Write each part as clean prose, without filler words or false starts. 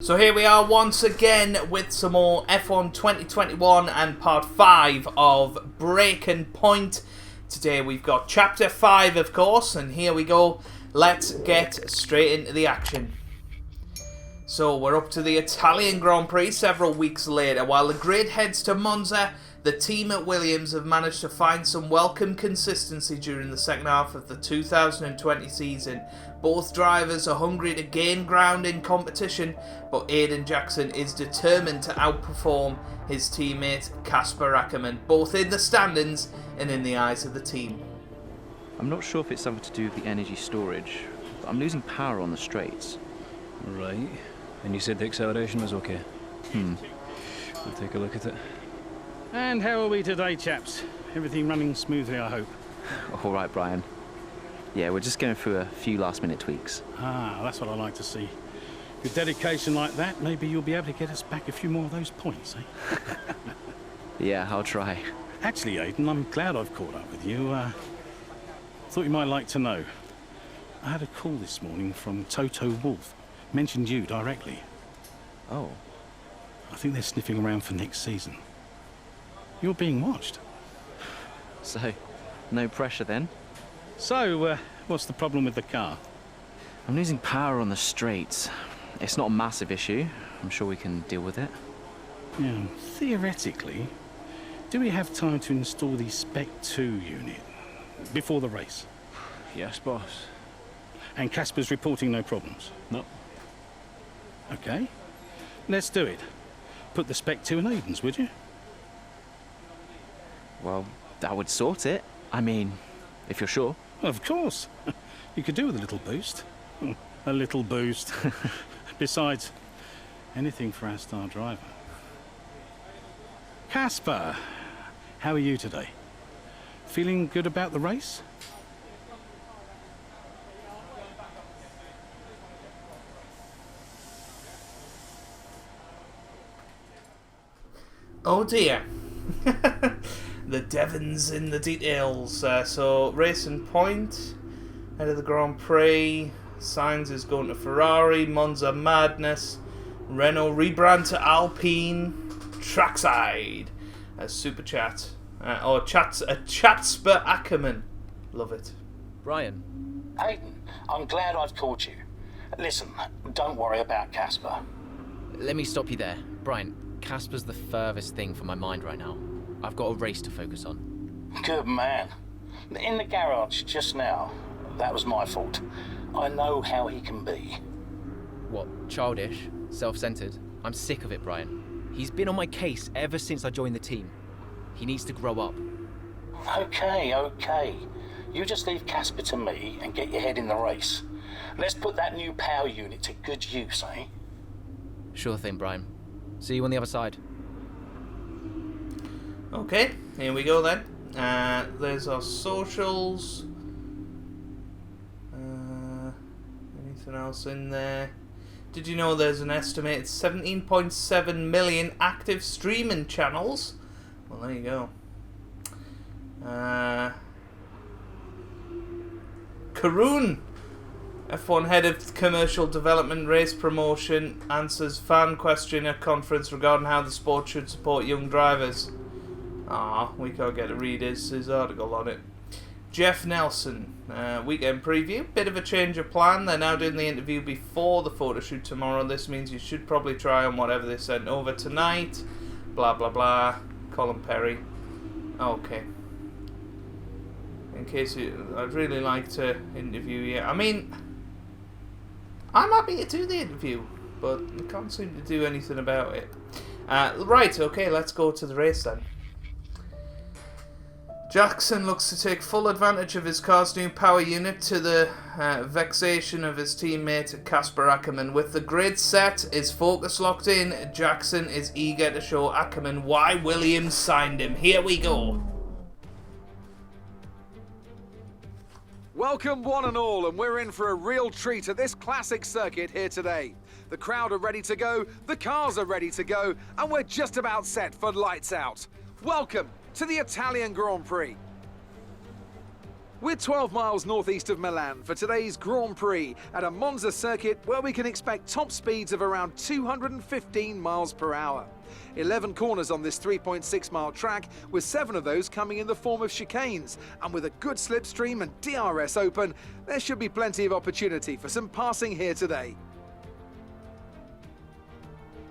So here we are once again with some more F1 2021 and part 5 of Breaking Point. Today we've got chapter 5 of course, and here we go. Let's get straight into the action. So we're up to the Italian Grand Prix several weeks later. While the grid heads to Monza, the team at Williams have managed to find some welcome consistency during the second half of the 2020 season. Both drivers are hungry to gain ground in competition, but Aiden Jackson is determined to outperform his teammate Kasper Ackermann, both in the standings and in the eyes of the team. I'm not sure if it's something to do with the energy storage, but I'm losing power on the straights. Right. And you said the acceleration was okay? We'll take a look at it. And how are we today, chaps? Everything running smoothly, I hope. All right, Brian. Yeah, we're just going through a few last-minute tweaks. Ah, that's what I like to see. With dedication like that, maybe you'll be able to get us back a few more of those points, eh? Yeah, I'll try. Actually, Aiden, I'm glad I've caught up with you. Thought you might like to know. I had a call this morning from Toto Wolff. Mentioned you directly. Oh. I think they're sniffing around for next season. You're being watched. So, no pressure then? So, what's the problem with the car? I'm losing power on the straights. It's not a massive issue. I'm sure we can deal with it. Yeah, theoretically, do we have time to install the Spec 2 unit before the race? Yes, boss. And Kasper's reporting no problems? No. Okay, let's do it. Put the Spec 2 in Aiden's, would you? Well, that would sort it. I mean, if you're sure. Of course. You could do with a little boost. A little boost. Besides, anything for our star driver. Kasper, how are you today? Feeling good about the race? Oh dear. The Devons in the details. So Racing Point, head of the Grand Prix. Sainz is going to Ferrari. Monza madness. Renault rebrand to Alpine. Trackside. A super chat. Chatsper Ackermann. Love it. Brian. Aiden, I'm glad I've called you. Listen, don't worry about Kasper. Let me stop you there. Brian, Kasper's the furthest thing from my mind right now. I've got a race to focus on. Good man. In the garage just now, that was my fault. I know how he can be. What, childish? Self-centered? I'm sick of it, Brian. He's been on my case ever since I joined the team. He needs to grow up. Okay. You just leave Kasper to me and get your head in the race. Let's put that new power unit to good use, eh? Sure thing, Brian. See you on the other side. Okay, here we go then. There's our socials. Anything else in there? Did you know there's an estimated 17.7 million active streaming channels? Well, there you go. Karun, F1 head of commercial development, race promotion, answers fan question at conference regarding how the sport should support young drivers. We can't get to read his article on it. Jeff Nelson, weekend preview. Bit of a change of plan. They're now doing the interview before the photo shoot tomorrow. This means you should probably try on whatever they sent over tonight. Blah, blah, blah. Colin Perry. Okay. In case I'd really like to interview you. I mean, I'm happy to do the interview, but I can't seem to do anything about it. Right, okay, let's go to the race then. Jackson looks to take full advantage of his car's new power unit to the vexation of his teammate Kasper Ackermann. With the grid set, his focus locked in, Jackson is eager to show Ackermann why Williams signed him. Here we go. Welcome one and all, and we're in for a real treat at this classic circuit here today. The crowd are ready to go, the cars are ready to go, and we're just about set for lights out. Welcome to the Italian Grand Prix. We're 12 miles northeast of Milan for today's Grand Prix at a Monza circuit where we can expect top speeds of around 215 miles per hour. 11 corners on this 3.6 mile track, with 7 of those coming in the form of chicanes. And with a good slipstream and DRS open, there should be plenty of opportunity for some passing here today.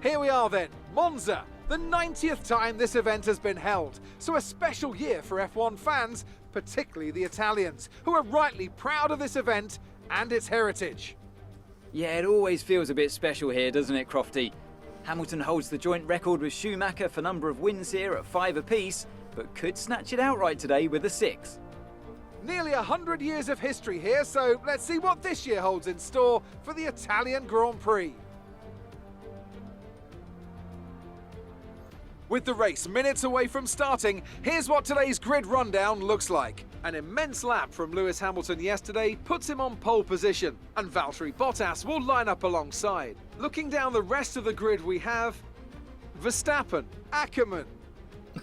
Here we are then, Monza, the 90th time this event has been held. So a special year for F1 fans, particularly the Italians, who are rightly proud of this event and its heritage. Yeah, it always feels a bit special here, doesn't it, Crofty? Hamilton holds the joint record with Schumacher for number of wins here at 5 apiece, but could snatch it outright today with a 6. Nearly 100 years of history here, so let's see what this year holds in store for the Italian Grand Prix. With the race minutes away from starting, here's what today's grid rundown looks like. An immense lap from Lewis Hamilton yesterday puts him on pole position, and Valtteri Bottas will line up alongside. Looking down the rest of the grid, we have Verstappen, Ackermann,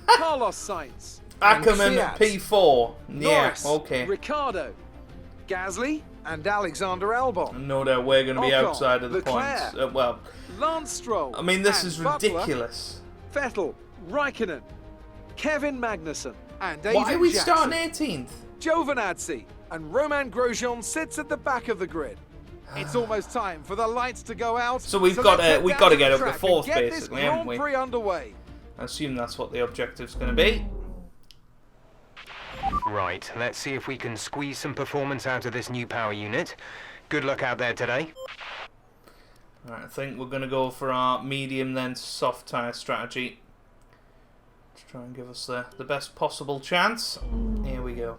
Carlos Sainz, Ackermann Fiat, P4. Yeah, Norris, okay. Ricciardo, Gasly, and Alexander Albon. No doubt we're going to be Ocon, outside of the Leclerc, points. Well, Lance Stroll. I mean, this and is Butler, ridiculous. Vettel, Raikkonen, Kevin Magnussen, and David Why are we Jackson. starting 18th? Giovinazzi and Romain Grosjean sits at the back of the grid. It's almost time for the lights to go out. So we've got to get up to track 4th, and get basically, this haven't Grand we? Prix underway. I assume that's what the objective's going to be. Right, let's see if we can squeeze some performance out of this new power unit. Good luck out there today. Right, I think we're going to go for our medium then soft tyre strategy to try and give us the best possible chance. Here we go.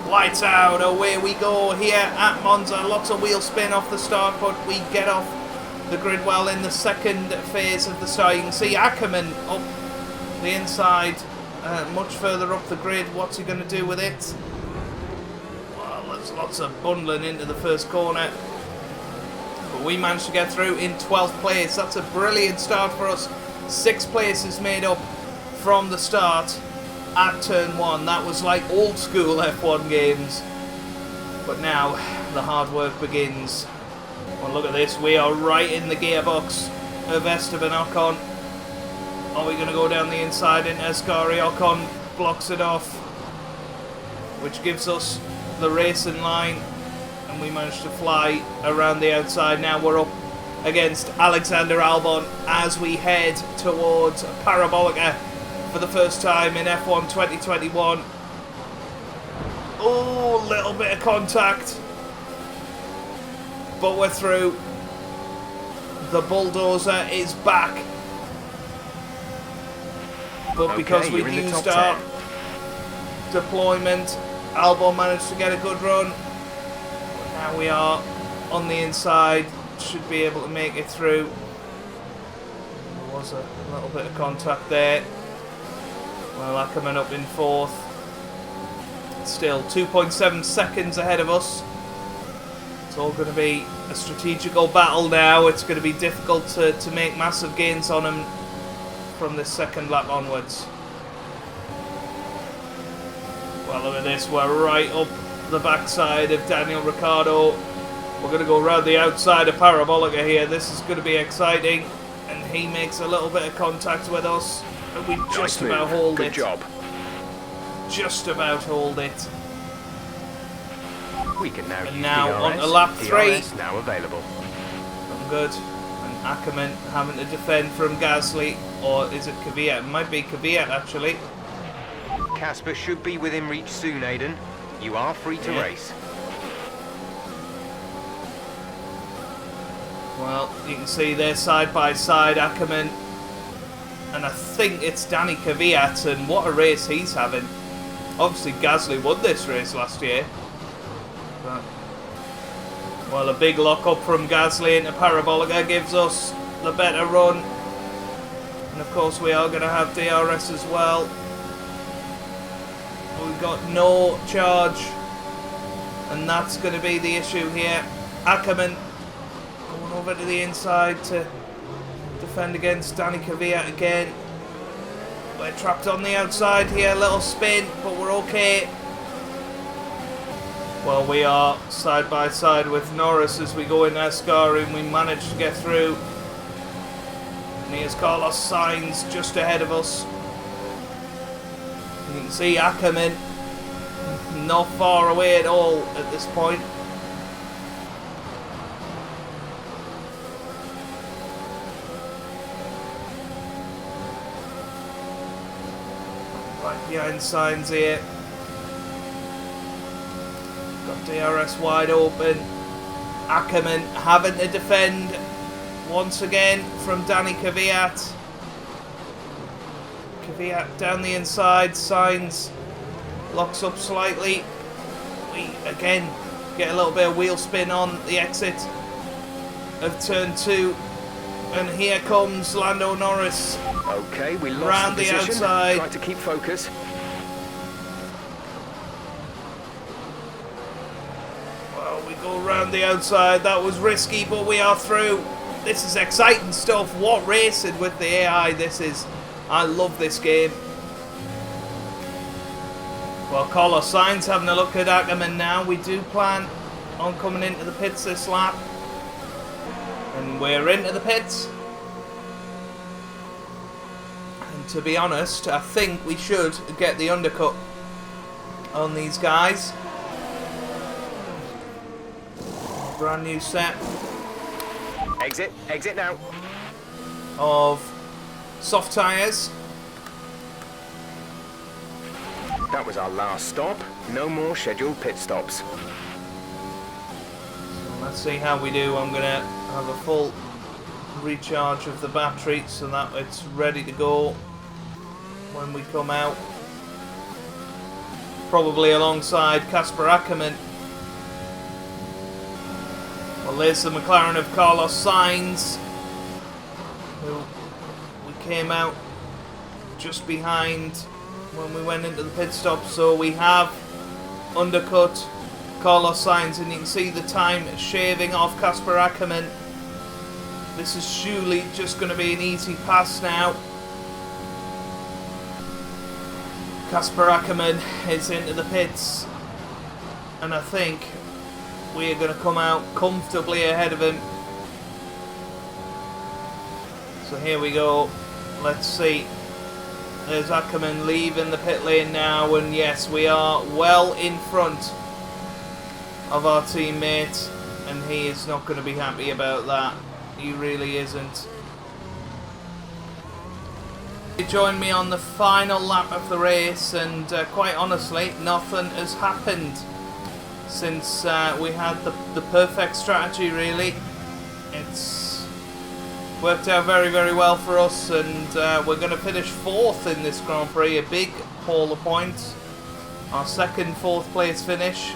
Lights out, away we go here at Monza. Lots of wheel spin off the start, but we get off the grid well in the second phase of the start. You can see Ackermann up the inside, much further up the grid. What's he going to do with it? Well, there's lots of bundling into the first corner. But we managed to get through in 12th place. That's a brilliant start for us. 6 places made up from the start at turn 1. That was like old school F1 games. But now the hard work begins. Well, look at this. We are right in the gearbox of Esteban Ocon. Are we going to go down the inside into Ascari? Ocon blocks it off, which gives us the racing line, and we managed to fly around the outside. Now we're up against Alexander Albon as we head towards Parabolica for the first time in F1 2021. Oh, little bit of contact, but we're through. The bulldozer is back. But because we used our deployment, Albon managed to get a good run. Now we are on the inside, should be able to make it through. There was a little bit of contact there. Well, Ackermann up in 4th. Still 2.7 seconds ahead of us. It's all going to be a strategical battle now. It's going to be difficult to make massive gains on him from this second lap onwards. Well, look at this. We're right up the backside of Daniel Ricciardo. We're going to go around the outside of Parabolica here. This is going to be exciting. And he makes a little bit of contact with us. And we just about hold it. Good job. Just about hold it. We can now And use now DRS. on to lap 3. DRS now available. Looking good. And Ackermann having to defend from Gasly. Or is it Kvyat? It might be Kvyat actually. Casper should be within reach soon, Aiden. You are free to race. Well, you can see they're side by side, Ackermann. And I think it's Danny Kvyat, and what a race he's having. Obviously Gasly won this race last year. But, well, a big lock up from Gasly into Parabolica gives us the better run. And of course we are going to have DRS as well. We've got no charge. And that's going to be the issue here. Ackermann going over to the inside to defend against Danny Kvyat again. We're trapped on the outside here, little spin, but we're okay. Well, we are side by side with Norris as we go in Ascari, and we managed to get through. And here's Carlos Sainz just ahead of us. You can see Ackerman not far away at all at this point. Right behind Sainz here. Got DRS wide open. Ackerman having to defend once again from Danny Kvyat. Kvyat down the inside. Sainz locks up slightly. We again get a little bit of wheel spin on the exit of turn 2. And here comes Lando Norris. Okay, we lost round the outside. Try to keep focus. Well, we go round the outside. That was risky, but we are through. This is exciting stuff. What racing with the AI this is. I love this game. Well, Carlos Sainz having a look at Ackerman now. We do plan on coming into the pits this lap. And we're into the pits. And to be honest, I think we should get the undercut on these guys. Brand new set. Exit now. Of soft tyres. That was our last stop. No more scheduled pit stops. So let's see how we do. I'm going to have a full recharge of the battery so that it's ready to go when we come out. Probably alongside Casper Ackerman. Well, there's the McLaren of Carlos Sainz, who we came out just behind when we went into the pit stop. So we have undercut Carlos Sainz, and you can see the time shaving off Casper Ackerman. This is surely just going to be an easy pass now. Casper Ackerman is into the pits, and I think we are going to come out comfortably ahead of him. So here we go. Let's see. There's Ackerman leaving the pit lane now, and yes, we are well in front of our teammate, and he is not going to be happy about that. He really isn't. He joined me on the final lap of the race, and quite honestly, nothing has happened since we had the perfect strategy, really. It's worked out very, very well for us, and we're going to finish 4th in this Grand Prix, a big haul of points. Our second 4th place finish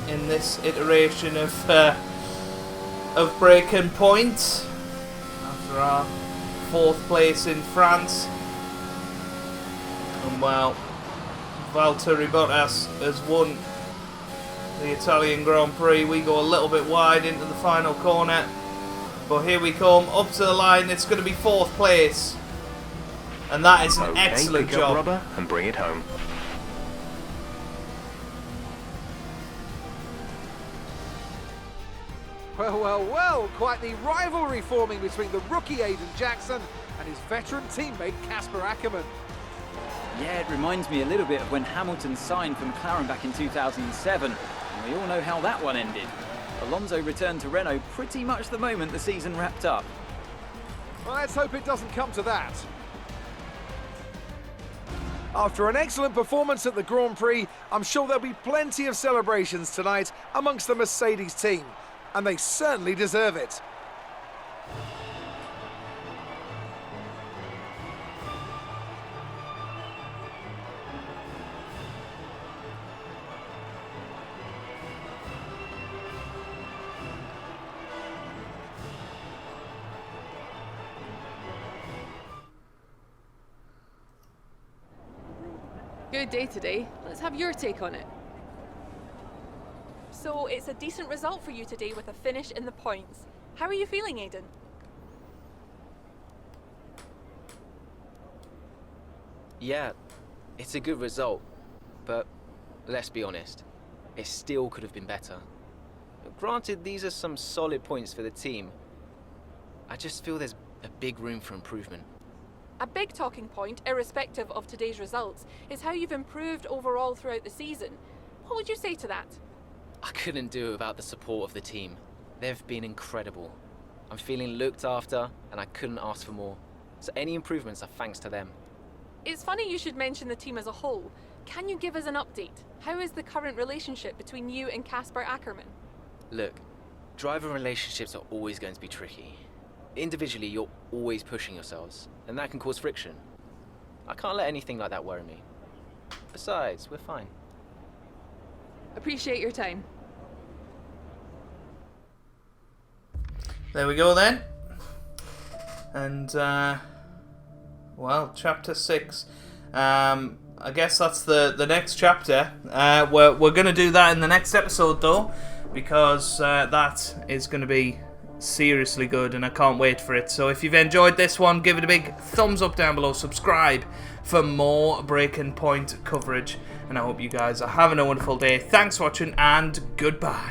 in this iteration of Breaking Point after our 4th place in France. And well, Valtteri Bottas has won the Italian Grand Prix. We go a little bit wide into the final corner, but here we come up to the line. It's going to be 4th place, and that is an excellent pick up job. rubber and bring it home. Well, quite the rivalry forming between the rookie Aiden Jackson and his veteran teammate Casper Ackerman. Yeah, it reminds me a little bit of when Hamilton signed for McLaren back in 2007, and we all know how that one ended. Alonso returned to Renault pretty much the moment the season wrapped up. Well, let's hope it doesn't come to that. After an excellent performance at the Grand Prix, I'm sure there'll be plenty of celebrations tonight amongst the Mercedes team, and they certainly deserve it. Good day today. Let's have your take on it. So it's a decent result for you today with a finish in the points. How are you feeling, Aidan? Yeah, it's a good result, but let's be honest, it still could have been better. Granted, these are some solid points for the team. I just feel there's a big room for improvement. A big talking point, irrespective of today's results, is how you've improved overall throughout the season. What would you say to that? I couldn't do it without the support of the team. They've been incredible. I'm feeling looked after, and I couldn't ask for more. So any improvements are thanks to them. It's funny you should mention the team as a whole. Can you give us an update? How is the current relationship between you and Casper Ackerman? Look, driver relationships are always going to be tricky. Individually, you're always pushing yourselves, and that can cause friction. I can't let anything like that worry me. Besides, we're fine. Appreciate your time. There we go then. And, well, chapter 6. I guess that's the next chapter. We're going to do that in the next episode, though, because that is going to be seriously good, and I can't wait for it. So if you've enjoyed this one, give it a big thumbs up down below. Subscribe for more Breaking Point coverage. And I hope you guys are having a wonderful day. Thanks for watching, and goodbye.